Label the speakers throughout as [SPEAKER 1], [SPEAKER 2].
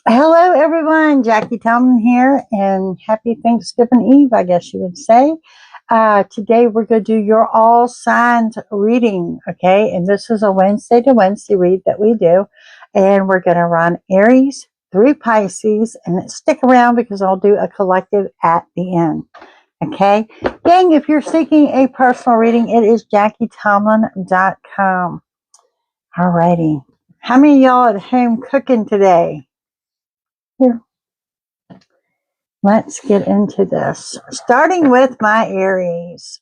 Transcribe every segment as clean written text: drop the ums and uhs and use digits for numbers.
[SPEAKER 1] Hello, everyone. Jackie Tillman here, and happy Thanksgiving Eve, I guess you would say. Today, we're going to do your all signs reading, okay? And this is a Wednesday to Wednesday read that we do. And we're going to run Aries through Pisces, and stick around because I'll do a collective at the end, okay? Gang, if you're seeking a personal reading, it is JackieTomlin.com. Alrighty. How many of y'all at home cooking today? Here. Let's get into this. Starting with my Aries.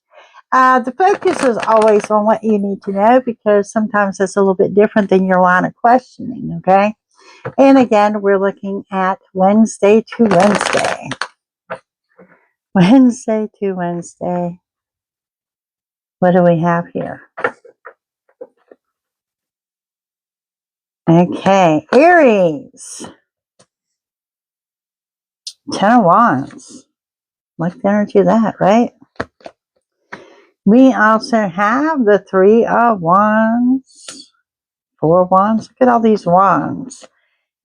[SPEAKER 1] The focus is always on what you need to know because sometimes it's a little bit different than your line of questioning, okay? And again, we're looking at Wednesday to Wednesday. Wednesday to Wednesday. What do we have here? Okay, Aries. 10 of Wands. Like the energy of that, right? We also have the 3 of Wands. 4 of Wands. Look at all these Wands.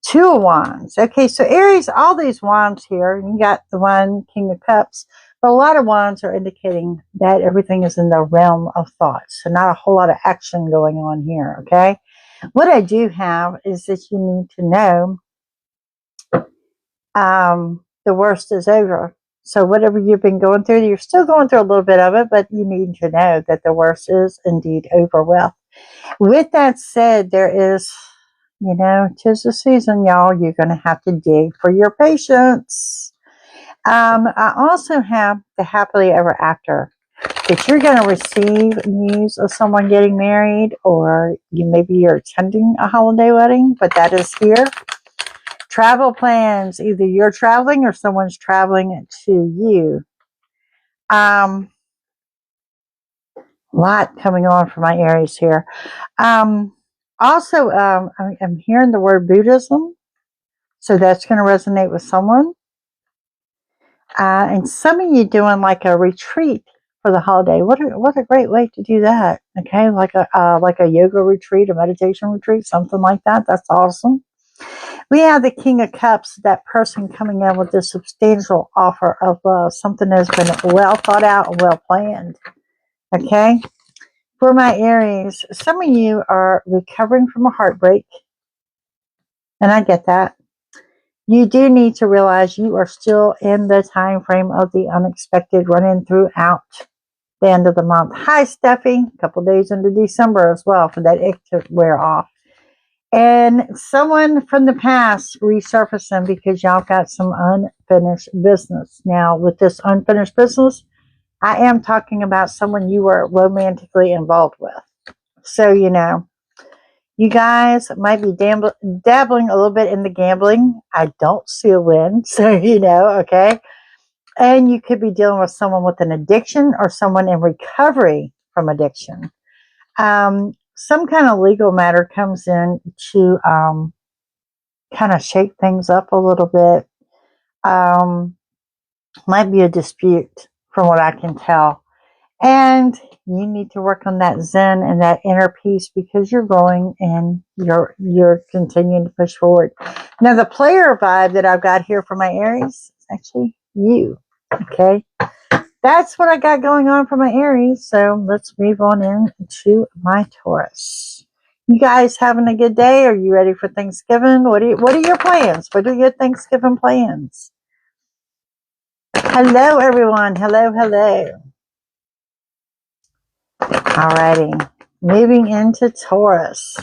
[SPEAKER 1] 2 of Wands. Okay, so Aries, all these Wands here. You got the one, King of Cups. But a lot of Wands are indicating that everything is in the realm of thoughts. So not a whole lot of action going on here, okay? What I do have is that you need to know the worst is over. So whatever you've been going through, you're still going through a little bit of it, but you need to know that the worst is indeed over with that said, there is, 'tis the season, y'all. You're going to have to dig for your patience. I also have the happily ever after. If you're going to receive news of someone getting married, or maybe you're attending a holiday wedding, but that is here. Travel plans, either you're traveling or someone's traveling to you. Lot coming on for my Aries here. Also, I'm hearing the word Buddhism, so that's going to resonate with someone. And some of you doing like a retreat for the holiday. What a great way to do that. Okay, like a yoga retreat, a meditation retreat, something like that. That's awesome. We have the King of Cups, that person coming in with a substantial offer of love, something that has been well thought out and well planned. Okay. For my Aries, some of you are recovering from a heartbreak, and I get that. You do need to realize you are still in the time frame of the unexpected, running throughout the end of the month. Hi, Steffi. A couple days into December as well for that ick to wear off. And someone from the past resurfacing because y'all got some unfinished business. Now, with this unfinished business, I am talking about someone you were romantically involved with. So, you guys might be dabbling a little bit in the gambling. I don't see a win. So, okay. And you could be dealing with someone with an addiction or someone in recovery from addiction. Some kind of legal matter comes in to kind of shake things up a little bit. Might be a dispute from what I can tell. And you need to work on that zen and that inner peace because you're growing and you're continuing to push forward. Now, the player vibe that I've got here for my Aries is actually you. Okay. That's what I got going on for my Aries. So let's move on into my Taurus. You guys having a good day? Are you ready for Thanksgiving? What are your plans? What are your Thanksgiving plans? Hello, everyone. Hello. Alrighty. Moving into Taurus.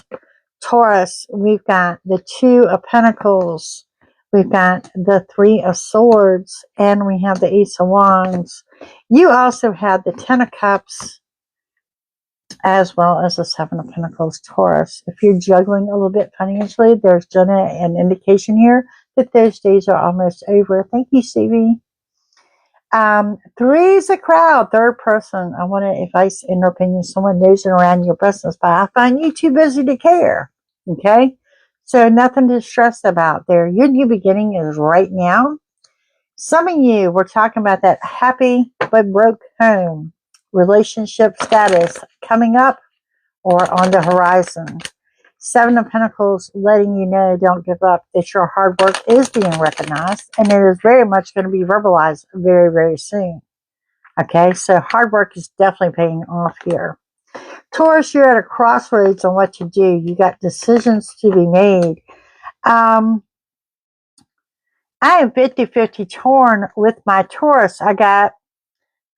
[SPEAKER 1] Taurus, we've got the 2 of Pentacles. We've got the 3 of Swords, and we have the Ace of Wands. You also have the 10 of Cups, as well as the 7 of Pentacles, Taurus. If you're juggling a little bit financially, there's an indication here that those days are almost over. Thank you, Stevie. 3 is a crowd, third person. I want advice and your opinion. Someone knows around your business, but I find you too busy to care. Okay? So nothing to stress about there. Your new beginning is right now. Some of you were talking about that happy but broke home relationship status coming up or on the horizon. Seven of Pentacles letting you know, don't give up, that your hard work is being recognized, and it is very much going to be verbalized very, very soon. Okay, so hard work is definitely paying off here. Taurus, you're at a crossroads on what to do. You got decisions to be made. I am 50-50 torn with my Taurus. I got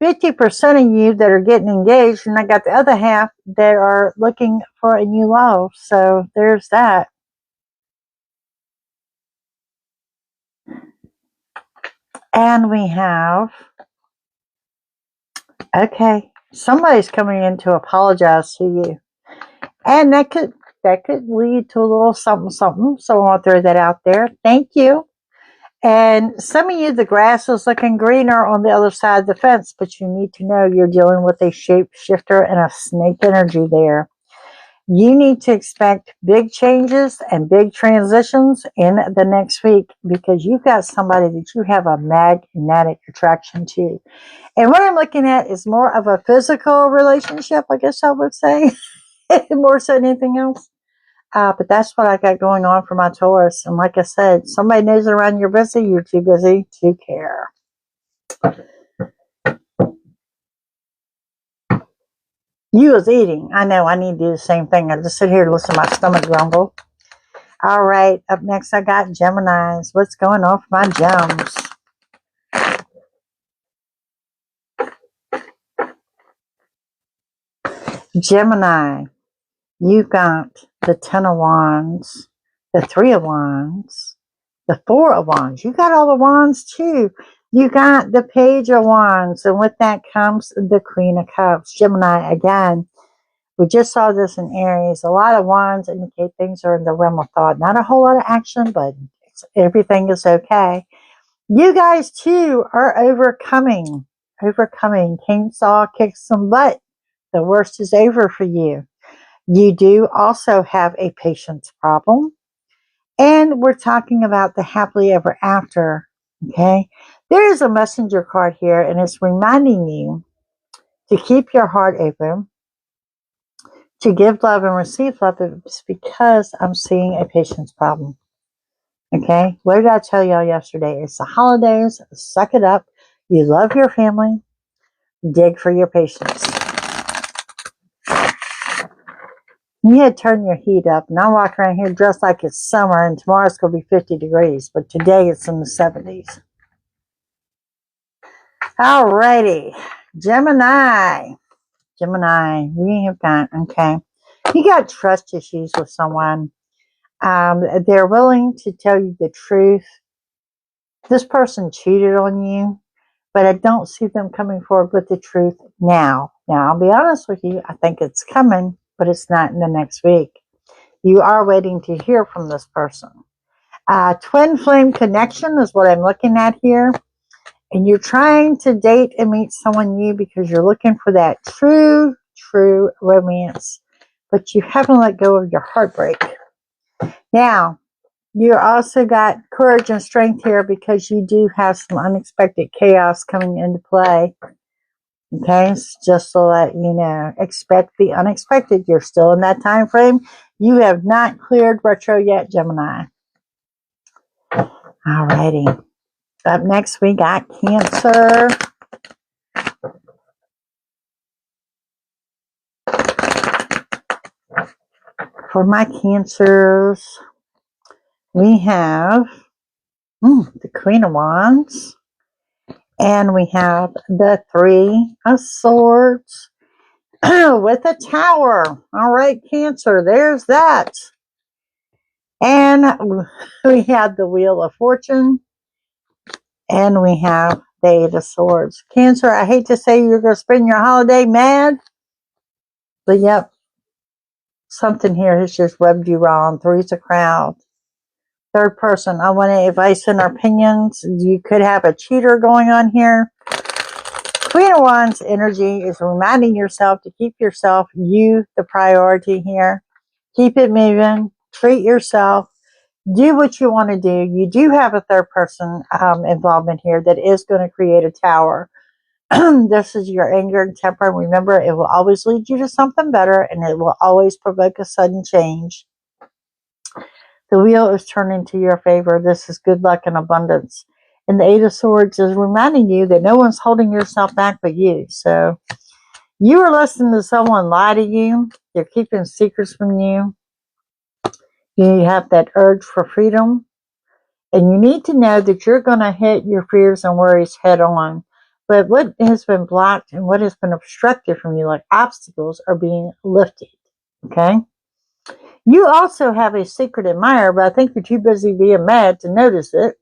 [SPEAKER 1] 50% of you that are getting engaged, and I got the other half that are looking for a new love. So there's that. And we have, okay, somebody's coming in to apologize to you. And that could lead to a little something, something. So I want to throw that out there. Thank you. And some of you, the grass is looking greener on the other side of the fence, but you need to know you're dealing with a shapeshifter and a snake energy there. You need to expect big changes and big transitions in the next week, because you've got somebody that you have a magnetic attraction to. And what I'm looking at is more of a physical relationship, I guess I would say, more so than anything else. But that's what I got going on for my Taurus. And like I said, somebody knows around you're busy, you're too busy to care. You was eating. I know I need to do the same thing. I just sit here and listen to my stomach grumble. All right, up next I got Geminis. What's going on for my gems? Gemini, you got the Ten of Wands, the Three of Wands, the Four of Wands. You got all the wands too. You got the Page of Wands, and with that comes the Queen of Cups. Gemini, again, we just saw this in Aries. A lot of wands indicate things are in the realm of thought. Not a whole lot of action, but everything is okay. You guys too are overcoming. Chainsaw kicks some butt. The worst is over for you. You do also have a patience problem. And we're talking about the happily ever after. Okay. There is a messenger card here, and it's reminding you to keep your heart open, to give love and receive love. It's because I'm seeing a patience problem. Okay. What did I tell y'all yesterday? It's the holidays. Suck it up. You love your family. Dig for your patience. You had to turn your heat up, and I walk around here dressed like it's summer, and tomorrow it's going to be 50 degrees, but today it's in the 70s. Alrighty, Gemini, we have got, okay, you got trust issues with someone. They're willing to tell you the truth. This person cheated on you, but I don't see them coming forward with the truth now. Now, I'll be honest with you, I think it's coming, but it's not in the next week. You are waiting to hear from this person. Twin flame connection is what I'm looking at here. And you're trying to date and meet someone new because you're looking for that true romance. But you haven't let go of your heartbreak. Now, you also got courage and strength here because you do have some unexpected chaos coming into play. Okay, just to let you know, expect the unexpected. You're still in that time frame. You have not cleared retro yet, Gemini. Alrighty. Up next, we got Cancer. For my Cancers, we have the Queen of Wands. And we have the Three of Swords with a Tower. All right, Cancer, there's that. And we have the Wheel of Fortune. And we have the Eight of Swords. Cancer, I hate to say you're going to spend your holiday mad. But yep, something here has just rubbed you wrong. Three's a crowd. Third person, I want advice and opinions. You could have a cheater going on here. Queen of Wands energy is reminding yourself to keep yourself, you, the priority here. Keep it moving. Treat yourself. Do what you want to do. You do have a third person involvement here that is going to create a tower. This is your anger and temper. And remember, it will always lead you to something better, and it will always provoke a sudden change. The wheel is turning to your favor. This is good luck and abundance. And the Eight of Swords is reminding you that no one's holding yourself back but you. So you are listening to someone lie to you. They're keeping secrets from you. You have that urge for freedom. And you need to know that you're going to hit your fears and worries head on. But what has been blocked and what has been obstructed from you, like obstacles, are being lifted. Okay? You also have a secret admirer, but I think you're too busy being mad to notice it.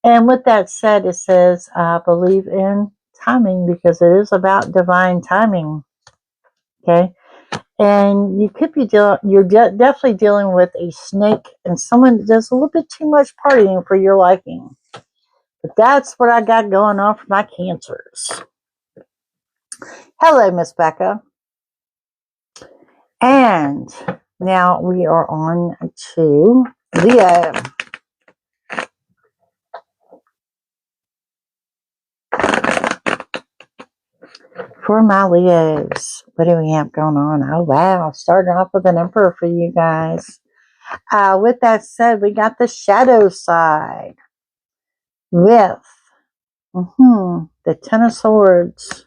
[SPEAKER 1] And with that said, it says, I believe in timing because it is about divine timing. Okay? And you could be definitely dealing with a snake and someone that does a little bit too much partying for your liking. But that's what I got going on for my Cancers. Hello, Miss Becca. And now we are on to Leo. For my Leos, what do we have going on? Oh, wow. Starting off with an Emperor for you guys. With that said, we got the shadow side with the Ten of Swords.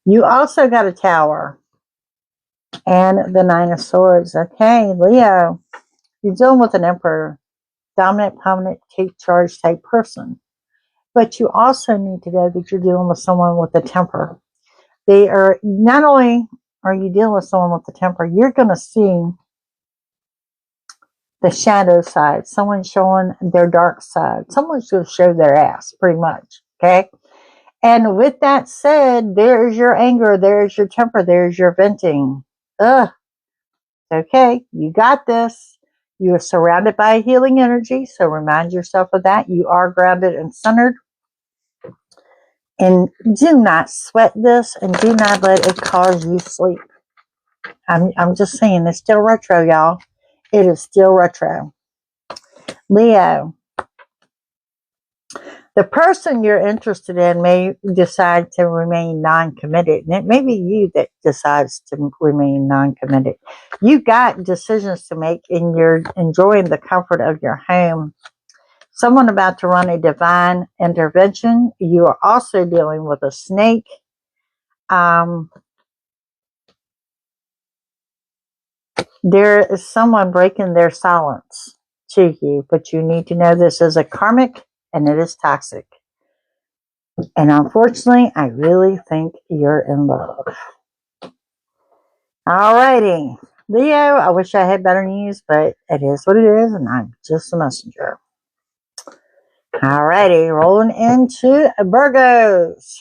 [SPEAKER 1] You also got a Tower and the Nine of Swords. Okay, Leo, you're dealing with an Emperor, dominant, prominent, take charge type person. But you also need to know that you're dealing with someone with a temper. They are, not only are you dealing with someone with a temper, you're going to see the shadow side. Someone showing their dark side. Someone's going to show their ass, pretty much. Okay? And with that said, there's your anger. There's your temper. There's your venting. Ugh. Okay, you got this. You are surrounded by healing energy, so remind yourself of that. You are grounded and centered. And do not sweat this and do not let it cause you sleep. I'm just saying, it's still retro, y'all. It is still retro. Leo, the person you're interested in may decide to remain non-committed. And it may be you that decides to remain non-committed. You got decisions to make and you're enjoying the comfort of your home. Someone about to run a divine intervention. You are also dealing with a snake. There is someone breaking their silence to you, but you need to know this is a karmic and it is toxic. And unfortunately, I really think you're in love. Alrighty. Leo, I wish I had better news, but it is what it is, and I'm just a messenger. Alrighty, rolling into Virgos.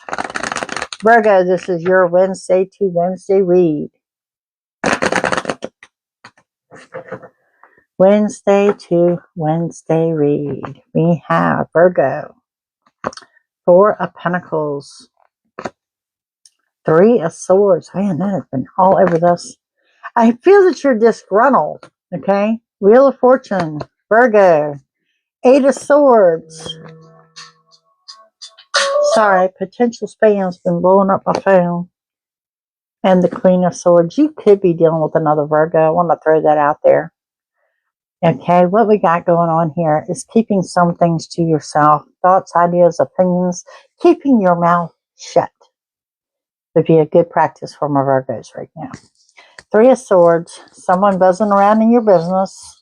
[SPEAKER 1] Virgo, this is your Wednesday to Wednesday read. Wednesday to Wednesday read. We have Virgo. Four of Pentacles. Three of Swords. Man, that has been all over this. I feel that you're disgruntled. Okay. Wheel of Fortune. Virgo. Eight of Swords. Sorry, potential spam's been blowing up my phone. And the Queen of Swords. You could be dealing with another Virgo. I want to throw that out there. Okay, what we got going on here is keeping some things to yourself. Thoughts, ideas, opinions. Keeping your mouth shut would be a good practice for my Virgos right now. Three of Swords. Someone buzzing around in your business.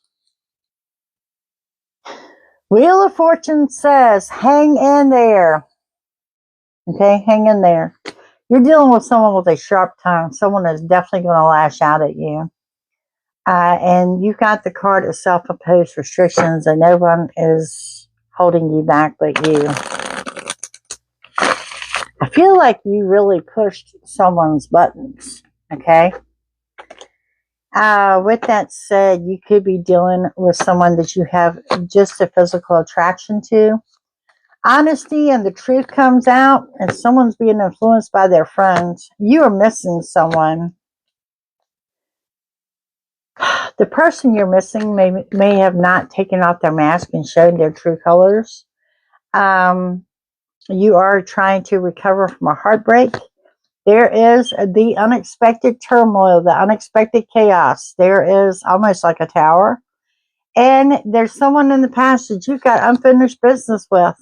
[SPEAKER 1] Wheel of Fortune says, hang in there. Okay, hang in there. You're dealing with someone with a sharp tongue. Someone is definitely going to lash out at you. And you've got the card of self-imposed restrictions, and no one is holding you back but you. I feel like you really pushed someone's buttons, okay? With that said, you could be dealing with someone that you have just a physical attraction to. Honesty and the truth comes out, and someone's being influenced by their friends. You are missing someone. The person you're missing may have not taken off their mask and shown their true colors. You are trying to recover from a heartbreak. There is the unexpected turmoil, the unexpected chaos. There is almost like a tower. And there's someone in the past that you've got unfinished business with.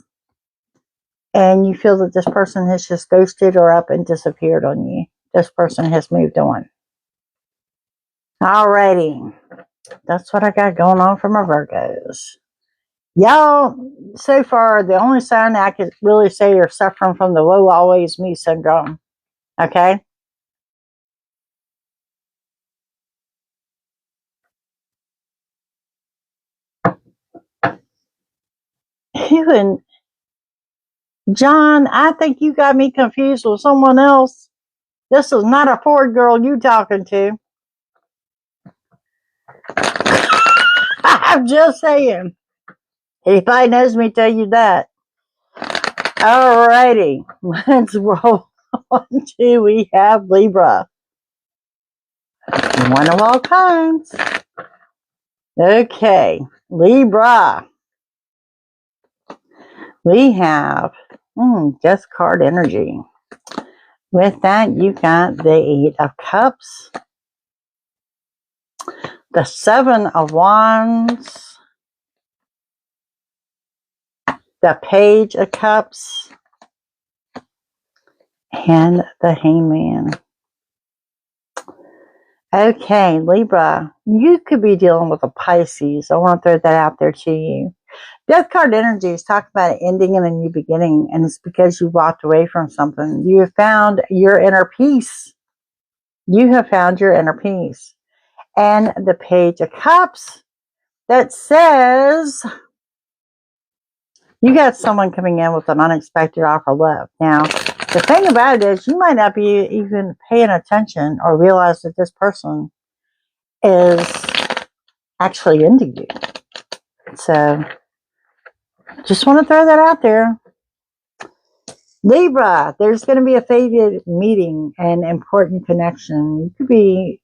[SPEAKER 1] And you feel that this person has just ghosted or up and disappeared on you. This person has moved on. Alrighty. That's what I got going on for my Virgos. Y'all, so far, the only sign I could really say you're suffering from the woe always me syndrome. Okay? You and John, I think you got me confused with someone else. This is not a Ford girl you talking to. I'm just saying. Anybody knows me tell you that. Alrighty. Let's roll on to we have Libra. One of all kinds. Okay. Libra. We have Death card energy. With that, you got the 8 of Cups, the 7 of Wands, the Page of Cups, and the Hangman. Okay, Libra, you could be dealing with a Pisces. I want to throw that out there to you. Death card energy is talking about an ending and a new beginning, and it's because you walked away from something. You have found your inner peace. You have found your inner peace. And the Page of Cups that says you got someone coming in with an unexpected offer of love. Now, the thing about it is you might not be even paying attention or realize that this person is actually into you. So, just want to throw that out there. Libra, there's going to be a fated meeting and important connection. You could be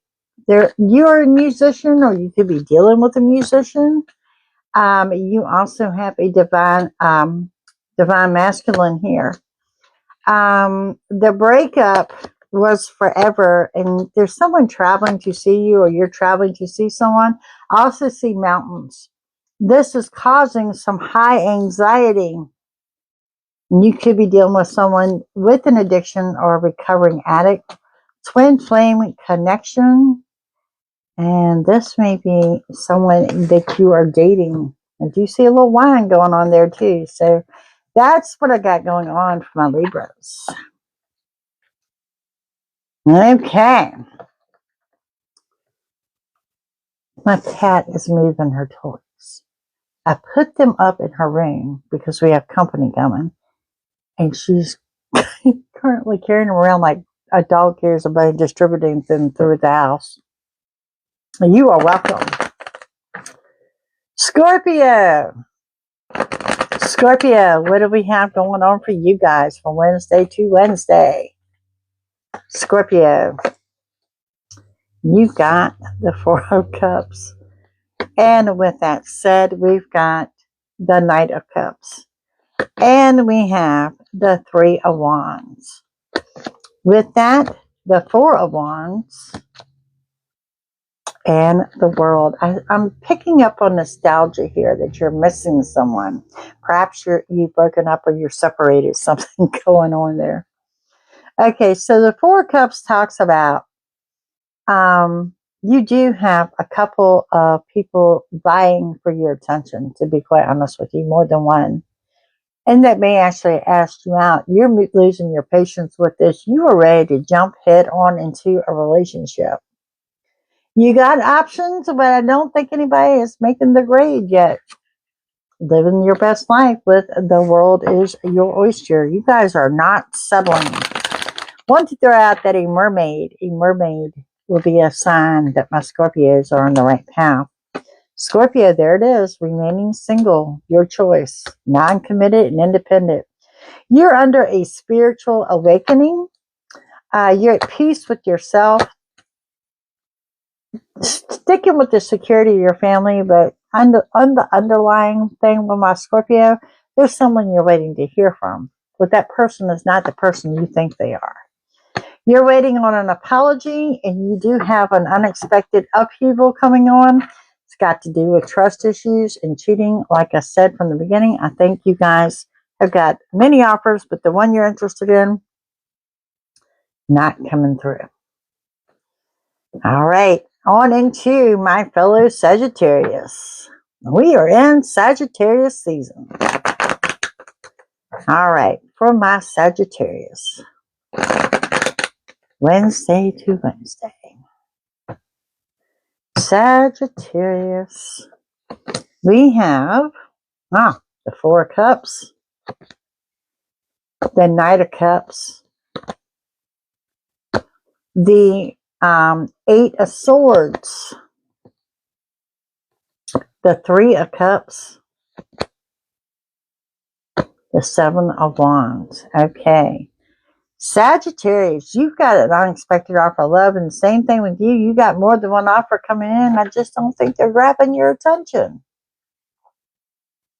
[SPEAKER 1] there. You're a musician, or you could be dealing with a musician. You also have a divine masculine here. The breakup was forever, and there's someone traveling to see you, or you're traveling to see someone. I also see mountains. This is causing some high anxiety. You could be dealing with someone with an addiction or a recovering addict. Twin flame connection. And this may be someone that you are dating. I do see a little wine going on there too. So that's what I got going on for my Libras. Okay. My cat is moving her toys. I put them up in her room because we have company coming. And she's currently carrying them around like a dog carries somebody, distributing them through the house. You are welcome. Scorpio. Scorpio, what do we have going on for you guys from Wednesday to Wednesday? Scorpio, you've got the 4 of Cups. And with that said, we've got the Knight of Cups. And we have the 3 of Wands. With that, the 4 of Wands and the World. I'm picking up on nostalgia here that you're missing someone. Perhaps you've broken up or you're separated. Something going on there. Okay, so the 4 of Cups talks about you do have a couple of people vying for your attention, to be quite honest with you, more than one. And that may actually ask you out. You're losing your patience with this. You are ready to jump head on into a relationship. You got options, but I don't think anybody is making the grade yet. Living your best life with the world is your oyster. You guys are not settling. Want to throw out that a mermaid will be a sign that my Scorpios are on the right path. Scorpio, there it is, remaining single, your choice, non-committed and independent. You're under a spiritual awakening. You're at peace with yourself. Sticking with the security of your family, but on the underlying thing with my Scorpio, there's someone you're waiting to hear from. But that person is not the person you think they are. You're waiting on an apology, and you do have an unexpected upheaval coming on. It's It's got to do with trust issues and cheating. Like I said from the beginning, I think you guys have got many offers, but the one you're interested in, not coming through. All right, on into my fellow Sagittarius. We are in Sagittarius season. All right, for my Sagittarius. Wednesday to Wednesday. Sagittarius. We have the Four of Cups, the Knight of Cups, the Eight of Swords, the Three of Cups, the Seven of Wands. Okay. Sagittarius, you've got an unexpected offer of love, and the same thing with you. You got more than one offer coming in. I just don't think they're grabbing your attention.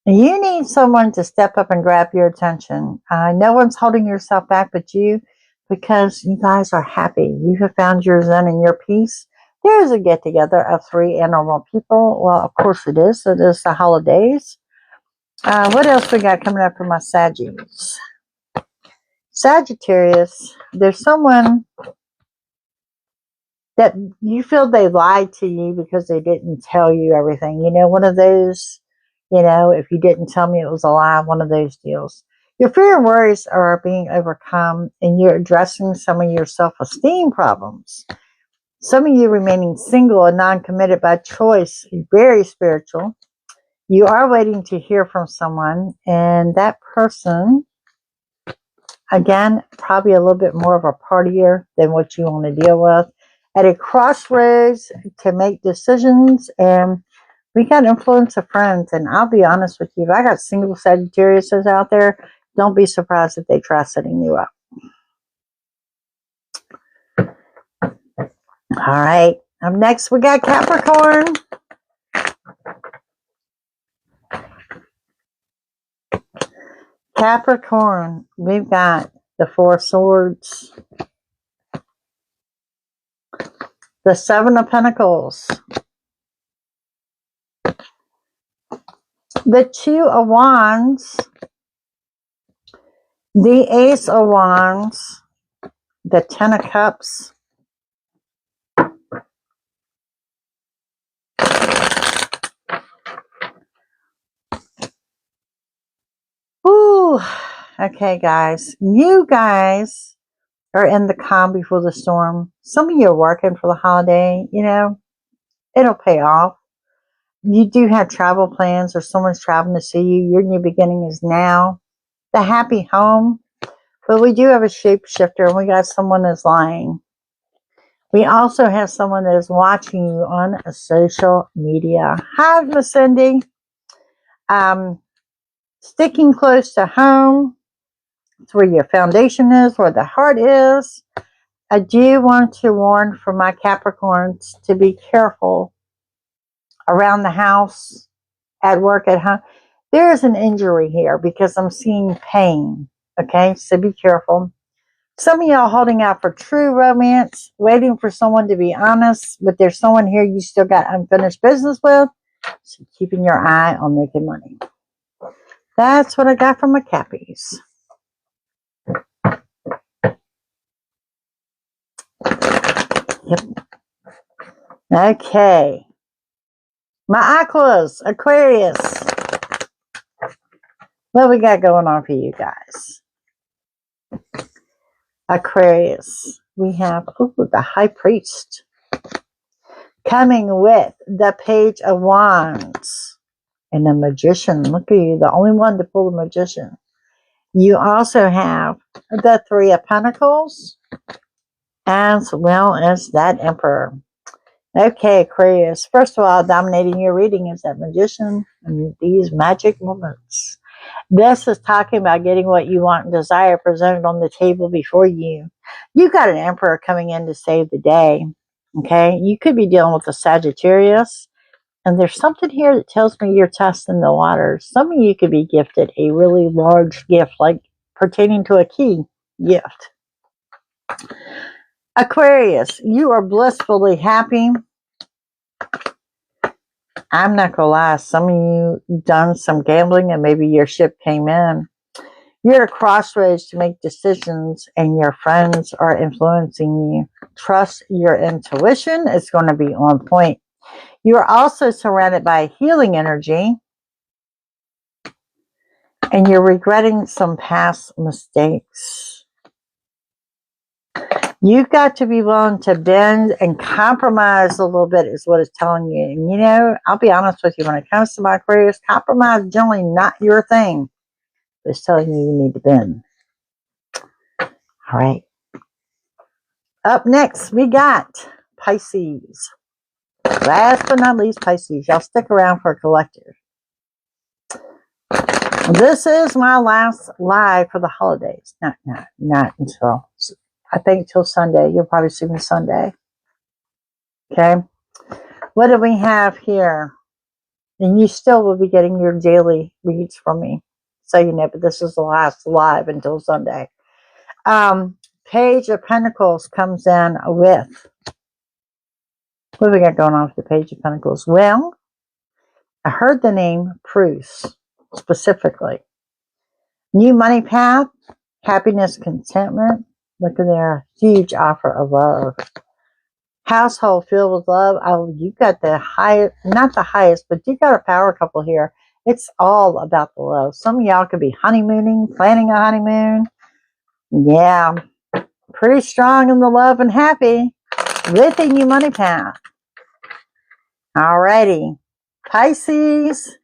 [SPEAKER 1] You need someone to step up and grab your attention. No one's holding yourself back but you, because you guys are happy. You have found your zen and your peace. There is a get-together of 3 abnormal people. Well, of course it is. It is the holidays. What else we got coming up for my Saggies? Sagittarius, there's someone that you feel they lied to you because they didn't tell you everything. You know, one of those, if you didn't tell me it was a lie, one of those deals. Your fear and worries are being overcome, and you're addressing some of your self-esteem problems. Some of you remaining single and non-committed by choice, very spiritual. You are waiting to hear from someone, and that person, again, probably a little bit more of a partier than what you want to deal with. At a crossroads to make decisions, and we got influence of friends. And I'll be honest with you, if I got single Sagittariuses out there, don't be surprised if they try setting you up. All right, up next we got Capricorn. Capricorn, we've got the Four of Swords, the Seven of Pentacles, the Two of Wands, the Ace of Wands, the Ten of Cups, ooh, okay, guys. You guys are in the calm before the storm. Some of you are working for the holiday, it'll pay off. You do have travel plans, or someone's traveling to see you. Your new beginning is now. The happy home. But we do have a shapeshifter, and we got someone that's lying. We also have someone that is watching you on social media. Hi, Miss Cindy. Sticking close to home. It's where your foundation is, where the heart is. I do want to warn for my Capricorns to be careful around the house, at work, at home. There is an injury here because I'm seeing pain. Okay, so be careful. Some of y'all holding out for true romance, waiting for someone to be honest, but there's someone here you still got unfinished business with, so keeping your eye on making money. That's what I got from my Cappies. Yep. Okay. My Aquas, Aquarius. What we got going on for you guys? Aquarius. We have the High Priest coming with the Page of Wands and the Magician. Look at you, the only one to pull the Magician. You also have the Three of Pentacles, as well as that Emperor. Okay, Aquarius. First of all, dominating your reading is that Magician and these magic moments. This is talking about getting what you want and desire presented on the table before you. You got an Emperor coming in to save the day. Okay, you could be dealing with a Sagittarius, and there's something here that tells me you're testing the waters. Some of you could be gifted a really large gift, like pertaining to a key gift. Aquarius, you are blissfully happy. I'm not going to lie. Some of you done some gambling and maybe your ship came in. You're at a crossroads to make decisions and your friends are influencing you. Trust your intuition. It's going to be on point. You are also surrounded by healing energy and you're regretting some past mistakes. You've got to be willing to bend and compromise a little bit is what it's telling you. And you know, I'll be honest with you, when it comes to my careers, compromise is generally not your thing. It's telling you you need to bend. All right. Up next, we got Pisces. Last but not least, Pisces. Y'all stick around for a collective. This is my last live for the holidays. Not until, I think till Sunday. You'll probably see me Sunday. Okay. What do we have here? And you still will be getting your daily reads from me. So you know, but this is the last live until Sunday. Page of Pentacles comes in with, what do we got going on with the Page of Pentacles? Well, I heard the name Bruce specifically. New money path, happiness, contentment. Look at there, huge offer of love. Household filled with love. Oh, you got the highest, not the highest, but you got a power couple here. It's all about the love. Some of y'all could be honeymooning, planning a honeymoon. Yeah, pretty strong in the love and happy with a new money path. Alrighty, Pisces.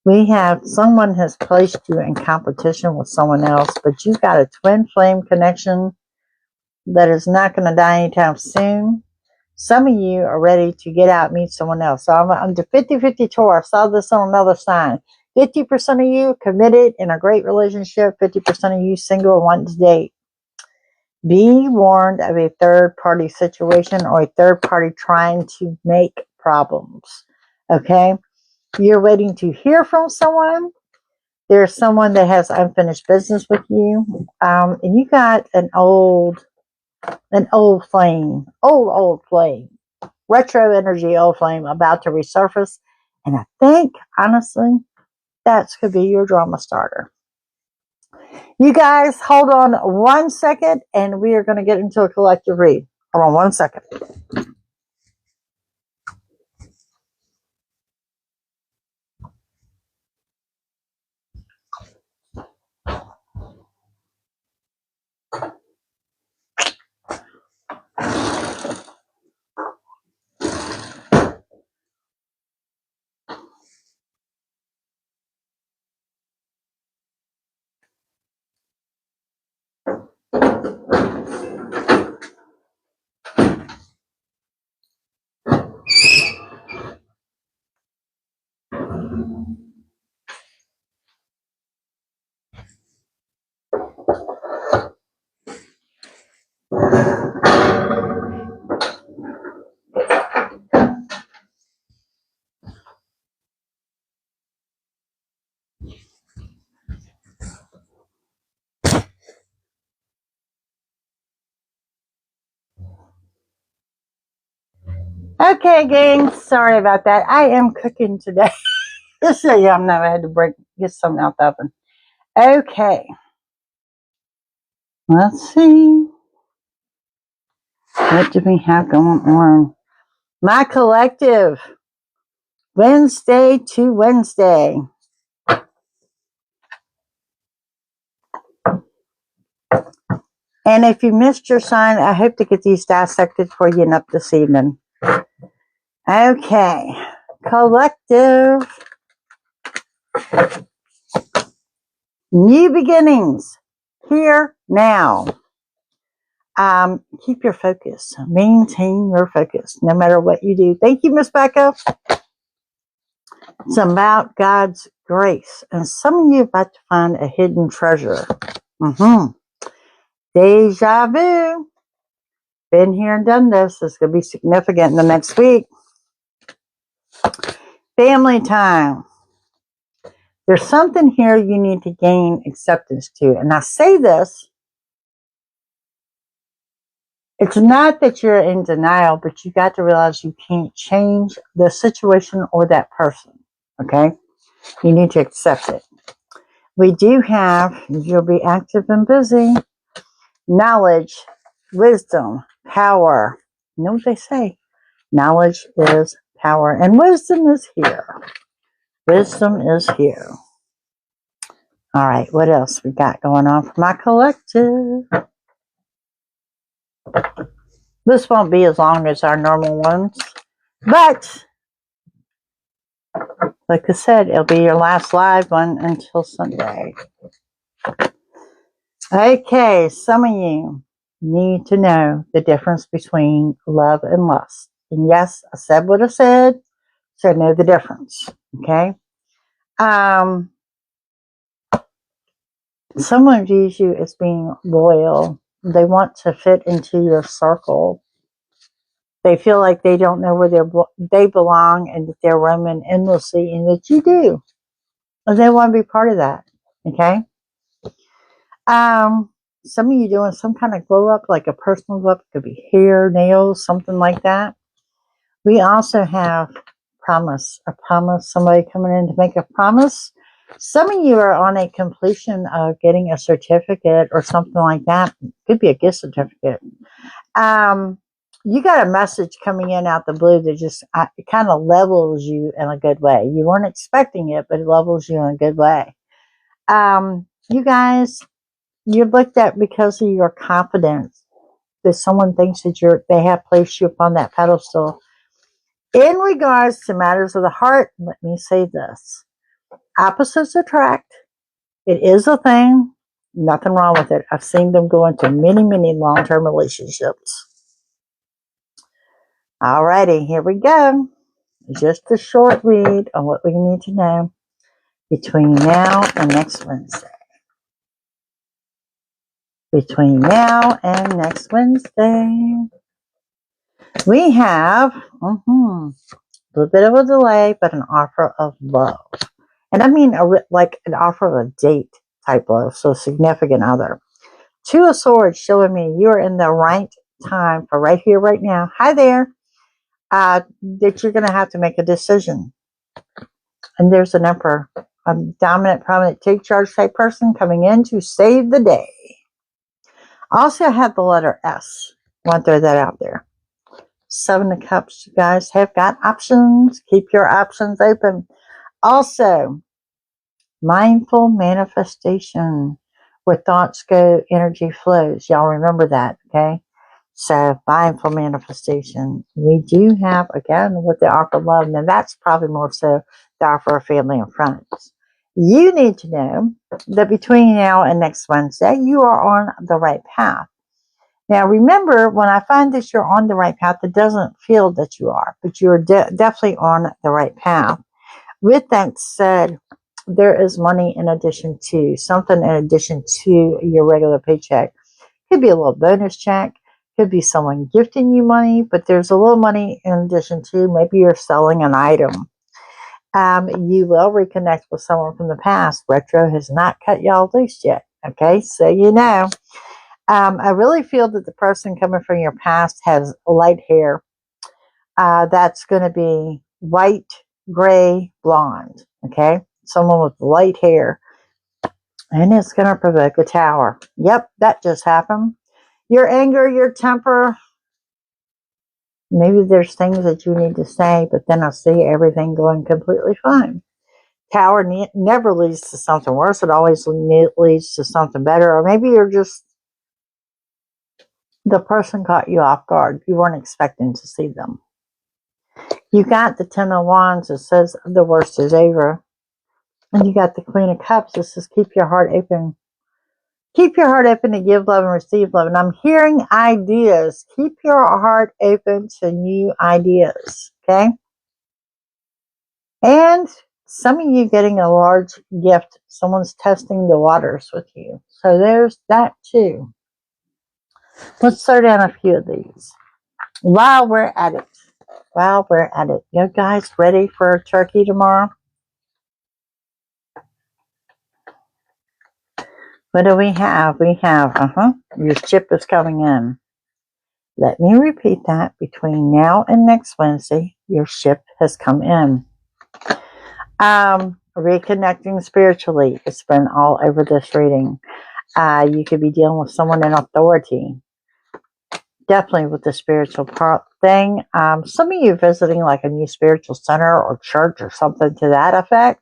[SPEAKER 1] We have someone has placed you in competition with someone else, but you've got a twin flame connection that is not going to die anytime soon. Some of you are ready to get out and meet someone else. So I'm the 50-50 tour. I saw this on another sign. 50% of you committed in a great relationship. 50% of you single and wanting to date. Be warned of a third-party situation or a third party trying to make problems. Okay? You're waiting to hear from someone. There's someone that has unfinished business with you. And you got an old flame, old flame, retro energy old flame about to resurface. And I think, honestly, that could be your drama starter. You guys, hold on 1 second, and we are going to get into a collective read. Hold on 1 second. Okay, gang, sorry about that. I am cooking today. Just so y'all know, I had to get something out the oven. Okay. Let's see. What do we have going on? My collective. Wednesday to Wednesday. And if you missed your sign, I hope to get these dissected for you up this evening. Okay. Collective. New beginnings. Here, now. Keep your focus. Maintain your focus, no matter what you do. Thank you, Miss Becca. It's about God's grace. And some of you are about to find a hidden treasure. Deja vu. Been here and done this. It's going to be significant in the next week. Family time. There's something here you need to gain acceptance to. And I say this It's not that you're in denial, but you got to realize you can't change the situation or that person. Okay? You need to accept it. We do have, you'll be active and busy, knowledge, wisdom, power. You know what they say? Knowledge is power, and wisdom is here. Wisdom is here. All right, what else we got going on for my collective? This won't be as long as our normal ones, but like I said, it'll be your last live one until Sunday. Okay, some of you need to know the difference between love and lust. And yes, I said what I said, so know the difference. Okay? Someone views you as being loyal. They want to fit into your circle. They feel like they don't know where they belong and that they're roaming endlessly, and that you do. And they want to be part of that. Okay? Some of you doing some kind of glow up, like a personal glow up. It could be hair, nails, something like that. We also have promise. A promise, somebody coming in to make a promise. Some of you are on a completion of getting a certificate or something like that. It could be a gift certificate. You got a message coming in out the blue that just it kind of levels you in a good way. You weren't expecting it, but it levels you in a good way. You guys, you're looked at because of your confidence. That someone thinks that they have placed you upon that pedestal. In regards to matters of the heart, let me say this. Opposites attract. It is a thing. Nothing wrong with it. I've seen them go into many, many long-term relationships. Alrighty, here we go. Just a short read on what we need to know between now and next Wednesday. Between now and next Wednesday, we have a little bit of a delay, but an offer of love. And I mean like an offer of a date type love, so significant other. Two of Swords showing me you are in the right time for right here, right now. Hi there. That you're going to have to make a decision. And there's an Emperor, a dominant, prominent, take charge type person coming in to save the day. Also have the letter S. Want to throw that out there. Seven of Cups, you guys have got options. Keep your options open. Also, mindful manifestation. Where thoughts go, energy flows. Y'all remember that, okay? So, mindful manifestation. We do have, again, with the offer of love. Now, that's probably more so the offer of family and friends. You need to know that between now and next Wednesday, you are on the right path. Now, remember, when I find that you're on the right path, it doesn't feel that you are, but you're definitely on the right path. With that said, there is money in addition to, something in addition to your regular paycheck. Could be a little bonus check. Could be someone gifting you money, but there's a little money in addition to, maybe you're selling an item. You will reconnect with someone from the past. Retro has not cut y'all loose yet. Okay, so you know. I really feel that the person coming from your past has light hair. That's going to be white, gray, blonde. Okay, someone with light hair. And it's going to provoke a tower. Yep, that just happened. Your anger, your temper. Maybe there's things that you need to say, but then I see everything going completely fine. Tower never leads to something worse. It always leads to something better. Or maybe you're just, the person caught you off guard. You weren't expecting to see them. You got the Ten of Wands that says the worst is over. And you got the Queen of Cups that says keep your heart open. Keep your heart open to give love and receive love. And I'm hearing ideas. Keep your heart open to new ideas. Okay? And some of you getting a large gift. Someone's testing the waters with you. So there's that too. Let's throw down a few of these. While we're at it. You guys ready for a turkey tomorrow? What do we have? We have, your ship is coming in. Let me repeat that. Between now and next Wednesday, your ship has come in. Reconnecting spiritually. It's been all over this reading. You could be dealing with someone in authority. Definitely with the spiritual part thing. Some of you visiting like a new spiritual center or church or something to that effect.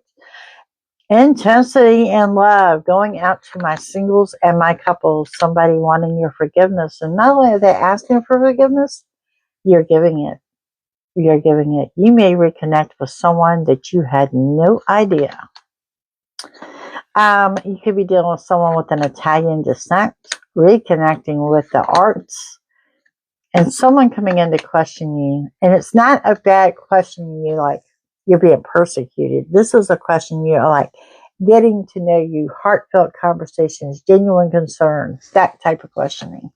[SPEAKER 1] Intensity and love. Going out to my singles and my couples. Somebody wanting your forgiveness. And not only are they asking for forgiveness, you're giving it. You're giving it. You may reconnect with someone that you had no idea. You could be dealing with someone with an Italian descent. Reconnecting with the arts. And someone coming in to question you. And it's not a bad questioning you like you're being persecuted. This is a question you're like getting to know you, heartfelt conversations, genuine concerns, that type of questioning.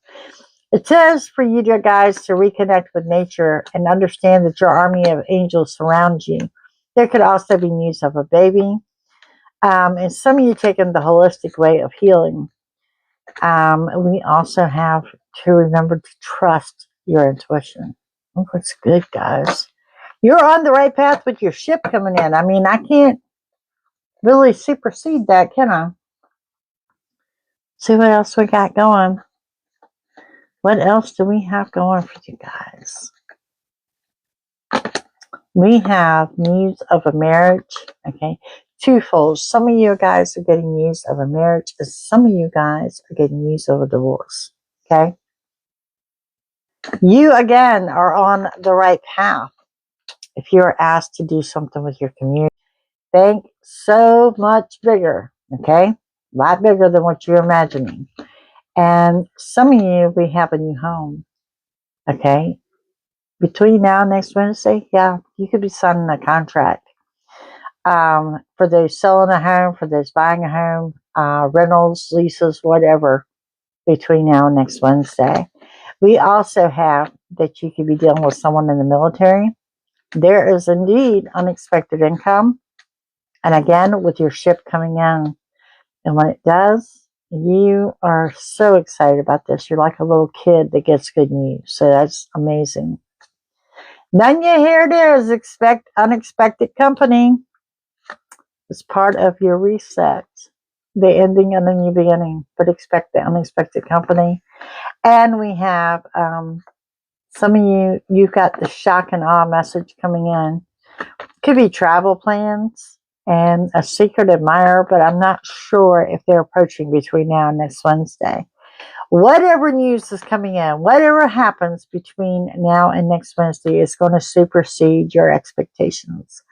[SPEAKER 1] It says for you guys to reconnect with nature and understand that your army of angels surround you. There could also be news of a baby. And some of you taking the holistic way of healing. We also have to remember to trust your intuition. Oh, that's good, guys. You're on the right path with your ship coming in. I mean, I can't really supersede that, can I? See what else we got going. What else do we have going for you guys? We have news of a marriage, okay? Twofold. Some of you guys are getting news of a marriage, and some of you guys are getting news of a divorce, okay? You, again, are on the right path. If you're asked to do something with your community, think so much bigger, okay? A lot bigger than what you're imagining. And some of you, we have a new home, okay? Between now and next Wednesday, yeah, you could be signing a contract. For those selling a home, for those buying a home, rentals, leases, whatever, between now and next Wednesday. We also have that you could be dealing with someone in the military. There is indeed unexpected income. And again, with your ship coming in. And when it does, you are so excited about this. You're like a little kid that gets good news. So that's amazing. Then here it is. Expect unexpected company. It's part of your reset. The ending and the new beginning. But expect the unexpected company. And we have some of you, you've got the shock and awe message coming in. Could be travel plans and a secret admirer, but I'm not sure if they're approaching between now and next Wednesday. Whatever news is coming in, whatever happens between now and next Wednesday is going to supersede your expectations.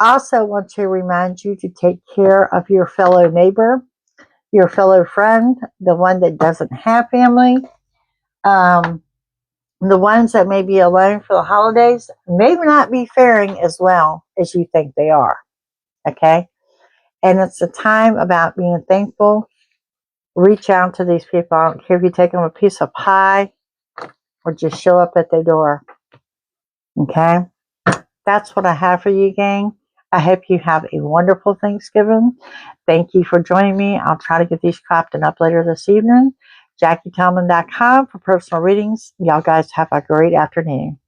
[SPEAKER 1] Also want to remind you to take care of your fellow neighbor, your fellow friend, the one that doesn't have family, the ones that may be alone for the holidays may not be faring as well as you think they are. Okay? And it's a time about being thankful. Reach out to these people. I don't care if you take them a piece of pie or just show up at their door. Okay? That's what I have for you, gang. I hope you have a wonderful Thanksgiving. Thank you for joining me. I'll try to get these cropped and up later this evening. JackieTillman.com for personal readings. Y'all guys have a great afternoon.